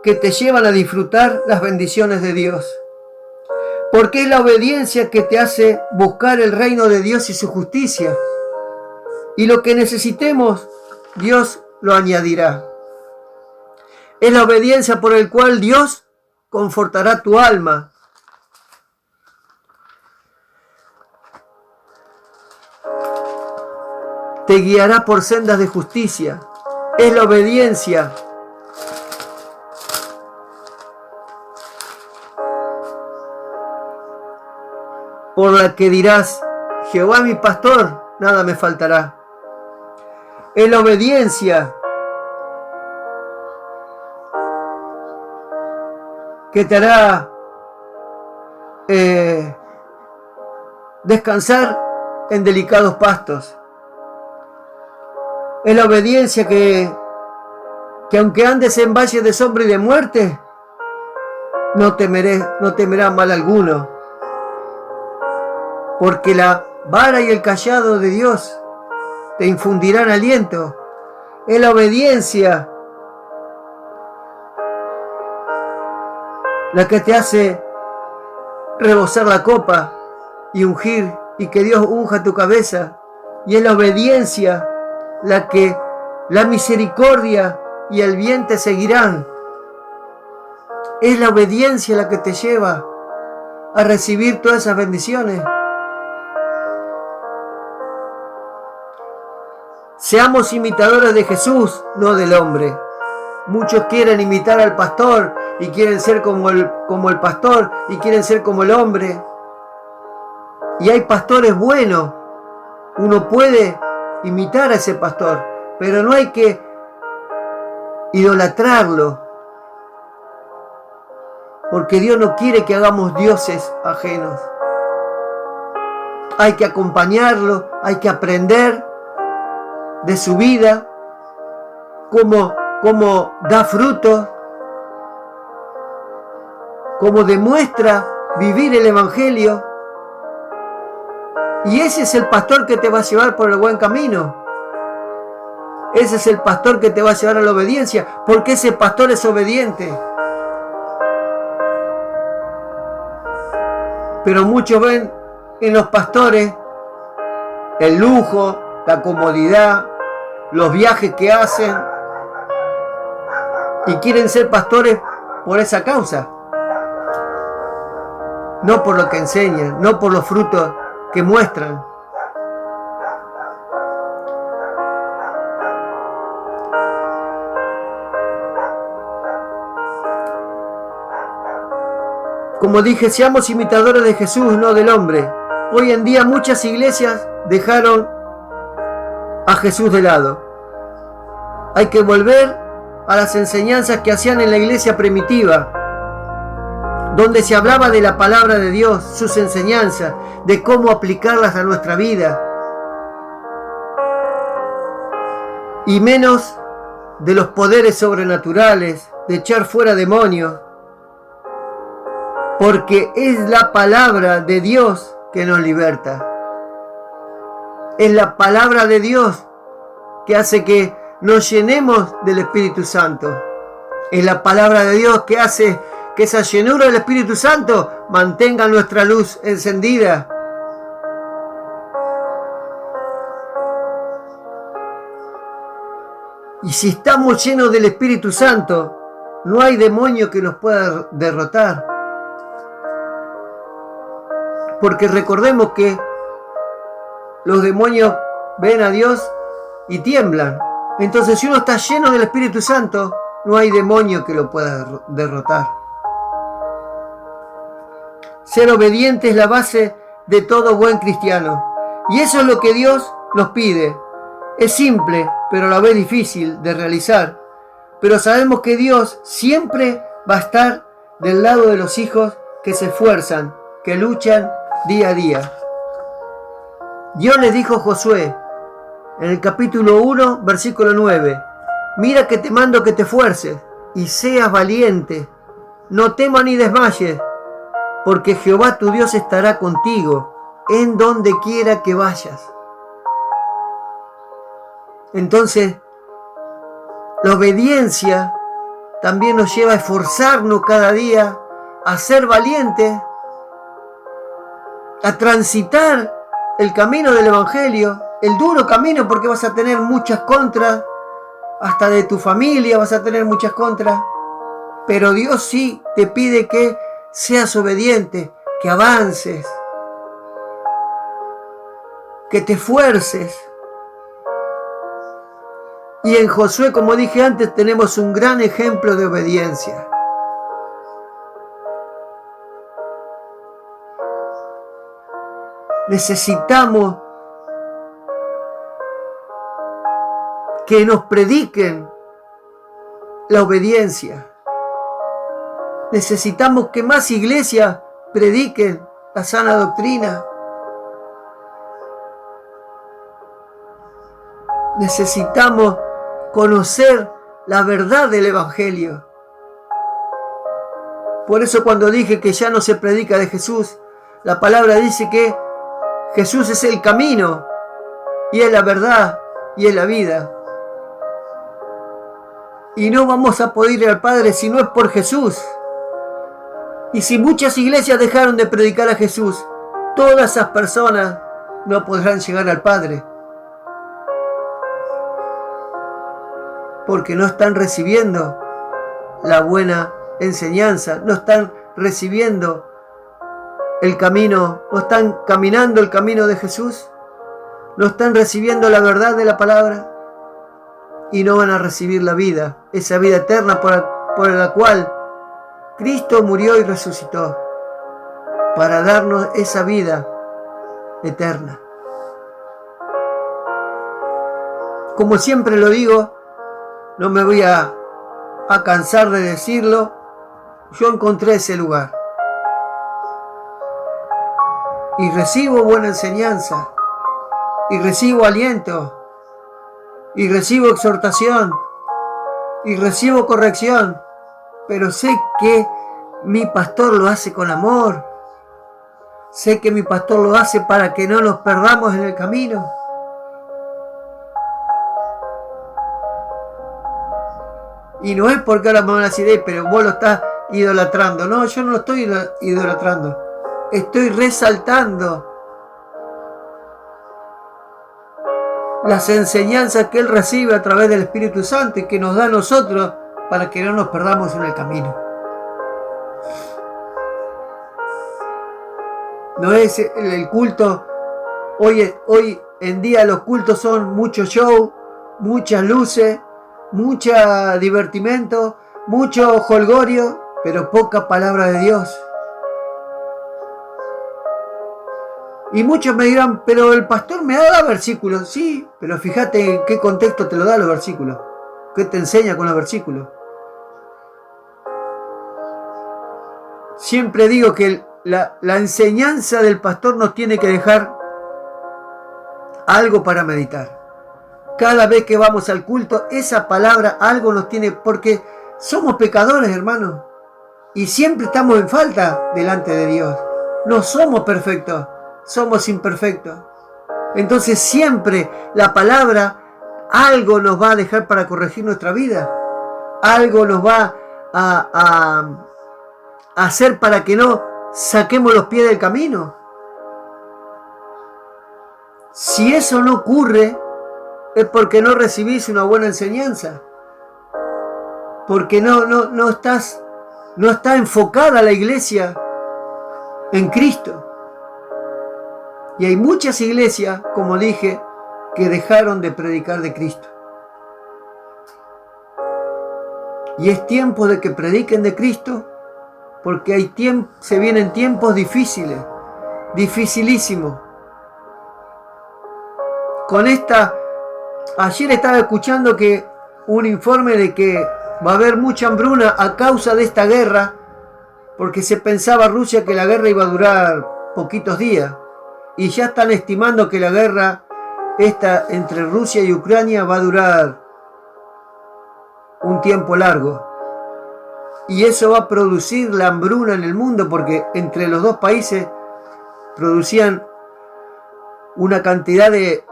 que te llevan a disfrutar las bendiciones de Dios. Porque es la obediencia que te hace buscar el reino de Dios y su justicia. Y lo que necesitemos, Dios lo añadirá. Es la obediencia por el cual Dios confortará tu alma. Te guiará por sendas de justicia. Es la obediencia por la que dirás: Jehová es mi pastor, nada me faltará. Es la obediencia que te hará descansar en delicados pastos. Es la obediencia que aunque andes en valle de sombra y de muerte, no temerás mal alguno. Porque la vara y el cayado de Dios te infundirán aliento. Es la obediencia la que te hace rebosar la copa y ungir y que Dios unja tu cabeza. Y es la obediencia la misericordia y el bien te seguirán. Es la obediencia la que te lleva a recibir todas esas bendiciones. Seamos imitadores de Jesús, no del hombre. Muchos quieren imitar al pastor y quieren ser como el pastor y quieren ser como el hombre. Y hay pastores buenos. Uno puede imitar a ese pastor, pero no hay que idolatrarlo. Porque Dios no quiere que hagamos dioses ajenos. Hay que acompañarlo, hay que aprender de su vida, cómo da fruto, cómo demuestra vivir el Evangelio. Y ese es el pastor que te va a llevar por el buen camino. Ese es el pastor que te va a llevar a la obediencia, porque ese pastor es obediente. Pero muchos ven en los pastores el lujo, la comodidad, los viajes que hacen y quieren ser pastores por esa causa. No por lo que enseñan, no por los frutos que muestran. Como dije, seamos imitadores de Jesús, no del hombre. Hoy en día muchas iglesias dejaron a Jesús de lado. Hay que volver a las enseñanzas que hacían en la iglesia primitiva, donde se hablaba de la palabra de Dios, sus enseñanzas, de cómo aplicarlas a nuestra vida. Y menos de los poderes sobrenaturales, de echar fuera demonios. Porque es la palabra de Dios que nos liberta. Es la palabra de Dios que hace que nos llenemos del Espíritu Santo. Es la palabra de Dios que hace que esa llenura del Espíritu Santo mantenga nuestra luz encendida. Y si estamos llenos del Espíritu Santo, no hay demonio que nos pueda derrotar. Porque recordemos que los demonios ven a Dios y tiemblan. Entonces, si uno está lleno del Espíritu Santo, no hay demonio que lo pueda derrotar. Ser obediente es la base de todo buen cristiano. Y eso es lo que Dios nos pide. Es simple, pero a la vez difícil de realizar. Pero sabemos que Dios siempre va a estar del lado de los hijos que se esfuerzan, que luchan día a día. Dios les dijo a Josué en el capítulo 1, versículo 9: mira que te mando que te esfuerces y seas valiente, no temas ni desmayes, porque Jehová tu Dios estará contigo en donde quiera que vayas. Entonces, la obediencia también nos lleva a esforzarnos cada día, a ser valientes, a transitar el camino del Evangelio, el duro camino, porque vas a tener muchas contras, hasta de tu familia vas a tener muchas contras, pero Dios sí te pide que seas obediente, que avances, que te esfuerces. Y en Josué, como dije antes, tenemos un gran ejemplo de obediencia. Necesitamos que nos prediquen la obediencia. Necesitamos que más iglesias prediquen la sana doctrina. Necesitamos conocer la verdad del Evangelio. Por eso cuando dije que ya no se predica de Jesús, la palabra dice que Jesús es el camino, y es la verdad, y es la vida. Y no vamos a poder ir al Padre si no es por Jesús. Y si muchas iglesias dejaron de predicar a Jesús, todas esas personas no podrán llegar al Padre, porque no están recibiendo la buena enseñanza, no están recibiendo el camino, no están caminando el camino de Jesús, no están recibiendo la verdad de la palabra y no van a recibir la vida, esa vida eterna por la cual Cristo murió y resucitó para darnos esa vida eterna. Como siempre lo digo, no me voy a cansar de decirlo, yo encontré ese lugar y recibo buena enseñanza y recibo aliento y recibo exhortación y recibo corrección, pero sé que mi pastor lo hace con amor, sé que mi pastor lo hace para que no nos perdamos en el camino. Y no es porque ahora me van a decir, pero vos lo estás idolatrando. No, yo no lo estoy idolatrando. Estoy resaltando las enseñanzas que Él recibe a través del Espíritu Santo y que nos da a nosotros para que no nos perdamos en el camino. No es el culto. Hoy en día los cultos son mucho show, muchas luces, mucho divertimento, mucho jolgorio, pero poca palabra de Dios. Y muchos me dirán, pero el pastor me da versículos. Sí, pero fíjate en qué contexto te lo da los versículos. ¿Qué te enseña con los versículos? Siempre digo que la enseñanza del pastor nos tiene que dejar algo para meditar. Cada vez que vamos al culto, esa palabra algo nos tiene, porque somos pecadores, hermanos, y siempre estamos en falta delante de Dios. No somos perfectos, somos imperfectos. Entonces siempre la palabra algo nos va a dejar para corregir nuestra vida, algo nos va a hacer para que no saquemos los pies del camino. Si eso no ocurre, es porque no recibís una buena enseñanza, porque no está enfocada la iglesia en Cristo. Y hay muchas iglesias, como dije, que dejaron de predicar de Cristo. Y es tiempo de que prediquen de Cristo, porque se vienen tiempos difíciles, dificilísimos. Ayer estaba escuchando que un informe de que va a haber mucha hambruna a causa de esta guerra, porque se pensaba Rusia que la guerra iba a durar poquitos días, y ya están estimando que la guerra esta entre Rusia y Ucrania va a durar un tiempo largo. Y eso va a producir la hambruna en el mundo, porque entre los dos países producían una cantidad de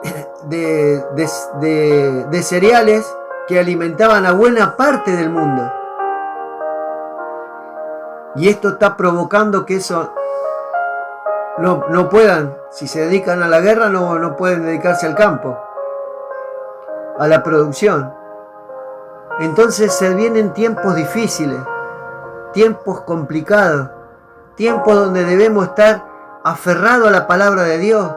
cereales que alimentaban a buena parte del mundo. Y esto está provocando que eso no puedan, si se dedican a la guerra, no pueden dedicarse al campo, a la producción. Entonces se vienen tiempos difíciles, tiempos complicados, tiempos donde debemos estar aferrados a la palabra de Dios,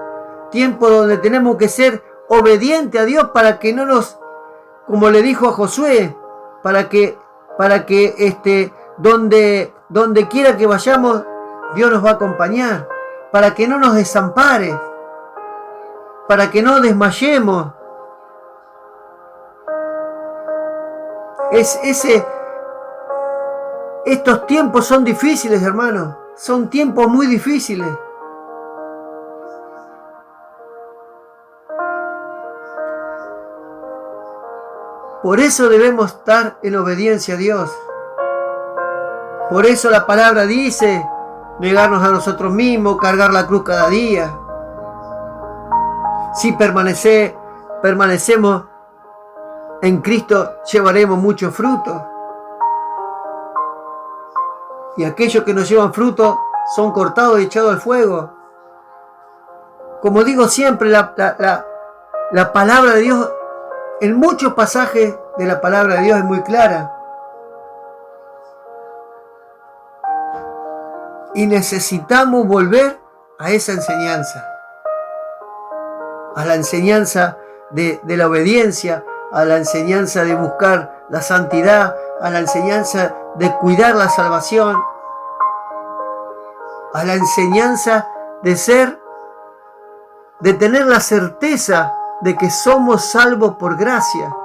tiempos donde tenemos que ser obedientes a Dios para que no nos, como le dijo a Josué, para que donde quiera que vayamos, Dios nos va a acompañar, para que no nos desampare, para que no desmayemos. Estos tiempos son difíciles, hermanos, son tiempos muy difíciles. Por eso debemos estar en obediencia a Dios. Por eso la palabra dice, negarnos a nosotros mismos, cargar la cruz cada día. Si permanecemos en Cristo, llevaremos mucho fruto. Y aquellos que no llevan fruto son cortados y echados al fuego. Como digo siempre, la palabra de Dios, en muchos pasajes de la palabra de Dios es muy clara. Y necesitamos volver a esa enseñanza. A la enseñanza de la obediencia, a la enseñanza de buscar la santidad, a la enseñanza de cuidar la salvación, a la enseñanza de tener la certeza de que somos salvos por gracia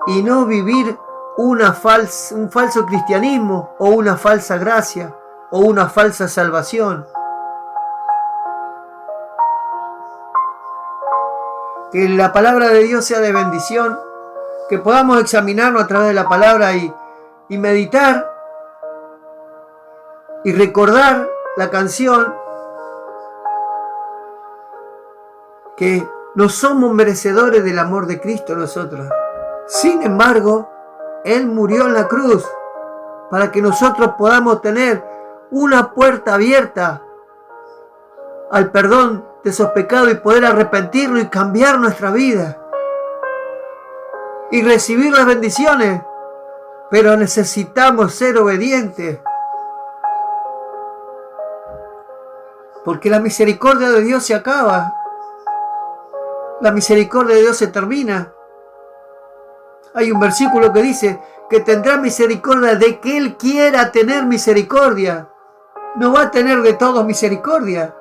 y no vivir un falso cristianismo o una falsa gracia o una falsa salvación. Que la palabra de Dios sea de bendición, que podamos examinarnos a través de la palabra y meditar y recordar la canción, que no somos merecedores del amor de Cristo nosotros. Sin embargo, Él murió en la cruz para que nosotros podamos tener una puerta abierta al perdón de esos pecados y poder arrepentirnos y cambiar nuestra vida y recibir las bendiciones. Pero necesitamos ser obedientes, porque la misericordia de Dios se acaba. La misericordia de Dios se termina. Hay un versículo que dice que tendrá misericordia de que Él quiera tener misericordia. No va a tener de todos misericordia.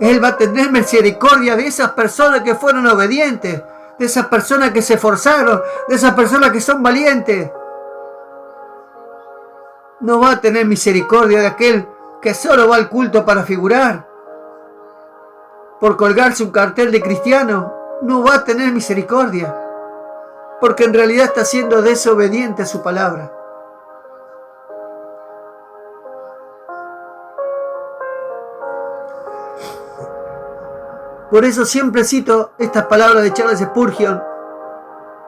Él va a tener misericordia de esas personas que fueron obedientes, de esas personas que se esforzaron, de esas personas que son valientes. No va a tener misericordia de aquel que solo va al culto para figurar, por colgarse un cartel de cristiano. No va a tener misericordia, porque en realidad está siendo desobediente a su palabra. Por eso siempre cito estas palabras de Charles Spurgeon,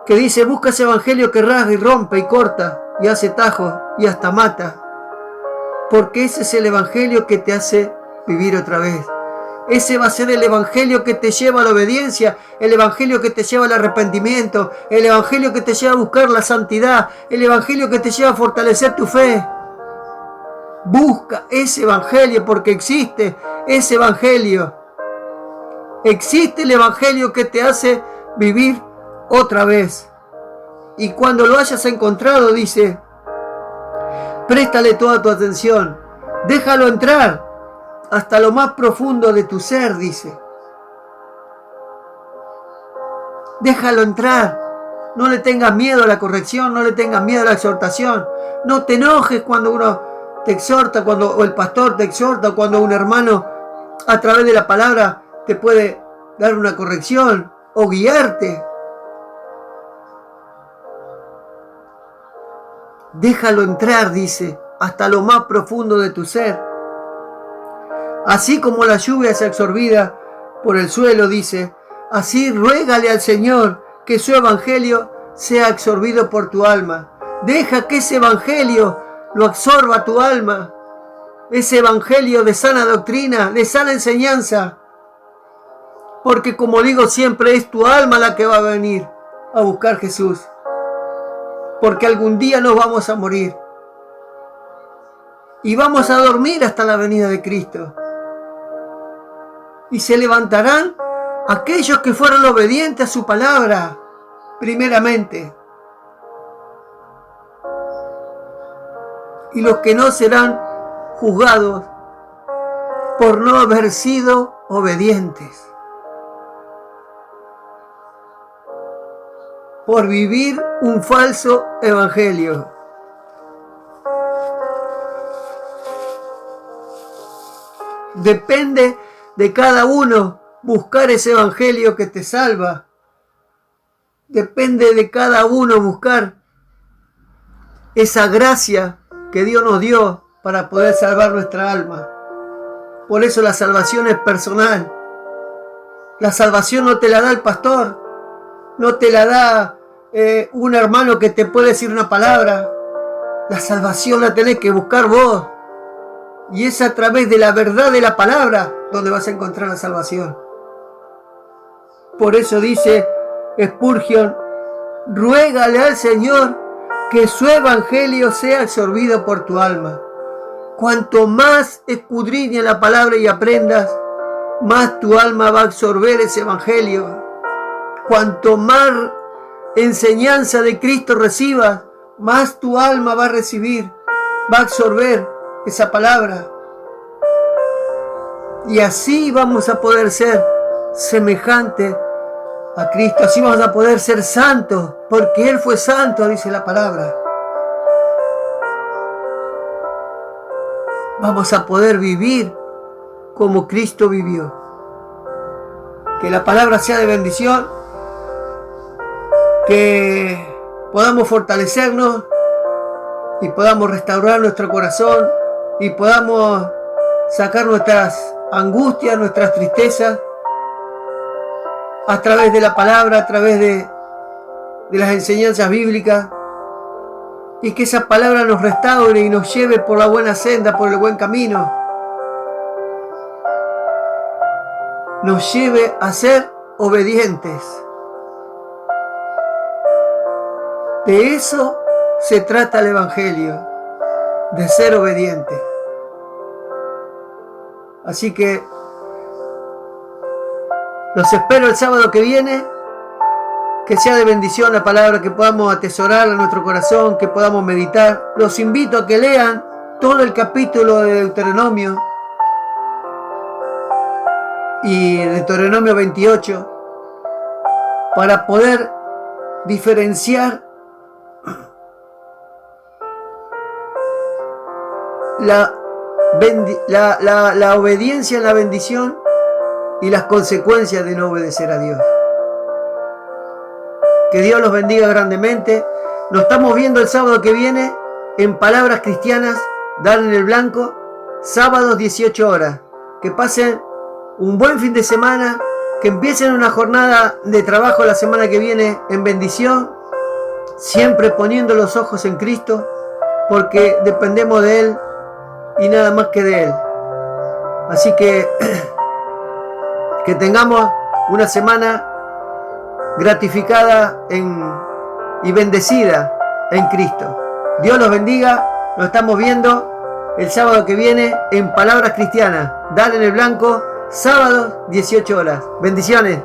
que dice: busca ese evangelio que rasga y rompe y corta y hace tajos y hasta mata, porque ese es el evangelio que te hace vivir otra vez. Ese va a ser el evangelio que te lleva a la obediencia, el evangelio que te lleva al arrepentimiento, el evangelio que te lleva a buscar la santidad, el evangelio que te lleva a fortalecer tu fe. Busca ese evangelio, porque existe ese evangelio. Existe el evangelio que te hace vivir otra vez. Y cuando lo hayas encontrado, dice, préstale toda tu atención, déjalo entrar hasta lo más profundo de tu ser, dice. Déjalo entrar. No le tengas miedo a la corrección, no le tengas miedo a la exhortación. No te enojes cuando uno te exhorta, o el pastor te exhorta, o cuando un hermano a través de la palabra te puede dar una corrección o guiarte. Déjalo entrar, dice, hasta lo más profundo de tu ser. Así como la lluvia es absorbida por el suelo, dice, así ruégale al Señor que su evangelio sea absorbido por tu alma. Deja que ese evangelio lo absorba tu alma. Ese evangelio de sana doctrina, de sana enseñanza. Porque como digo siempre, es tu alma la que va a venir a buscar a Jesús. Porque algún día nos vamos a morir. Y vamos a dormir hasta la venida de Cristo. Y se levantarán aquellos que fueron obedientes a su palabra, primeramente. Y los que no serán juzgados por no haber sido obedientes. Por vivir un falso evangelio. Depende de cada uno buscar ese evangelio que te salva. Depende de cada uno buscar esa gracia que Dios nos dio para poder salvar nuestra alma. Por eso la salvación es personal. La salvación no te la da el pastor, no te la da un hermano que te puede decir una palabra. La salvación la tenés que buscar vos. Y es a través de la verdad de la palabra, donde vas a encontrar la salvación. Por eso dice Spurgeon: ruégale al Señor que su evangelio sea absorbido por tu alma. Cuanto más escudriñes la palabra y aprendas, más tu alma va a absorber ese evangelio. Cuanto más enseñanza de Cristo recibas, más tu alma va a recibir, va a absorber esa palabra. Y así vamos a poder ser semejantes a Cristo. Así vamos a poder ser santos, porque Él fue santo, dice la palabra. Vamos a poder vivir como Cristo vivió. Que la palabra sea de bendición, que podamos fortalecernos y podamos restaurar nuestro corazón y podamos sacar nuestras angustias, nuestras tristezas a través de la palabra, a través de las enseñanzas bíblicas, y que esa palabra nos restaure y nos lleve por la buena senda, por el buen camino, nos lleve a ser obedientes. De eso se trata el Evangelio, de ser obediente. Así que los espero el sábado que viene. Que sea de bendición la palabra, que podamos atesorarla en nuestro corazón, que podamos meditar. Los invito a que lean todo el capítulo de Deuteronomio y Deuteronomio 28 para poder diferenciar la obediencia en la bendición y las consecuencias de no obedecer a Dios. Que Dios los bendiga grandemente. Nos estamos viendo el sábado que viene en Palabras Cristianas, Dan en el Blanco, sábados 18 horas. Que pasen un buen fin de semana, que empiecen una jornada de trabajo la semana que viene en bendición, siempre poniendo los ojos en Cristo, porque dependemos de Él y nada más que de Él. Así que tengamos una semana gratificada y bendecida en Cristo. Dios los bendiga. Nos estamos viendo el sábado que viene en Palabras Cristianas, Dan en el Blanco, sábado 18 horas. Bendiciones.